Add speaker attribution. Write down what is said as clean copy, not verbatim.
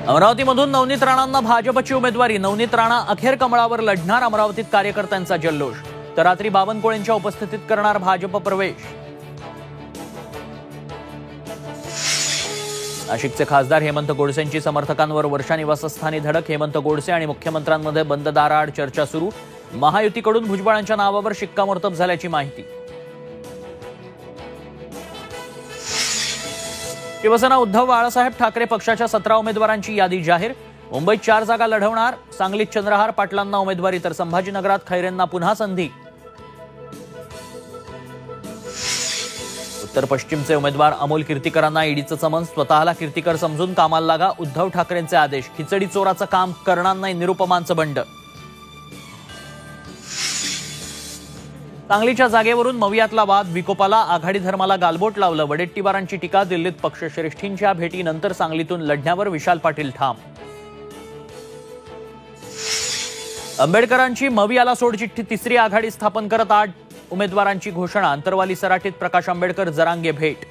Speaker 1: अमरावतीमधून नवनीत राणांना भाजपची उमेदवारी। नवनीत राणा अखेर कमळावर लढणार। अमरावतीत कार्यकर्त्यांचा जल्लोष। तर रात्री बावनकुळेंच्या उपस्थितीत करणार भाजप प्रवेश। नाशिकचे खासदार हेमंत गोडसेंची समर्थकांवर वर्षा निवासस्थानी धडक। हेमंत गोडसे आणि मुख्यमंत्र्यांमध्ये बंद दाराआड चर्चा सुरू। महायुतीकडून भुजबळांच्या नावावर शिक्कामोर्तब झाल्याची माहिती। शिवसेना उद्धव बाळासाहेब ठाकरे पक्षाच्या 17 उमेदवारांची यादी जाहीर। मुंबईत 4 जागा लढवणार। सांगलीत चंद्रहार पाटलांना उमेदवारी तर संभाजीनगरात खैरेंना पुन्हा संधी। उत्तर पश्चिमचे उमेदवार अमोल कीर्तीकरांना ईडीचं समन्स। स्वतःला कीर्तीकर समजून कामाला लागा, उद्धव ठाकरेंचे आदेश। खिचडी चोराचं काम करणार नाही, निरुपमांचं बंड। सांगलीच्या जागेवरून मवियातला वाद विकोपाला। आघाडी धर्माला गालबोट लावलं। वडेट्टीवारांची टीका। दिल्लीत पक्षश्रेष्ठींच्या भेटीनंतर सांगलीतून लढण्यावर विशाल पाटील ठाम। आंबेडकरांची मवियाला सोडचिठ्ठी। तिसरी आघाडी स्थापन करत 8 उमेदवारांची घोषणा। अंतरवाली सराटीत प्रकाश आंबेडकर जरांगे भेट।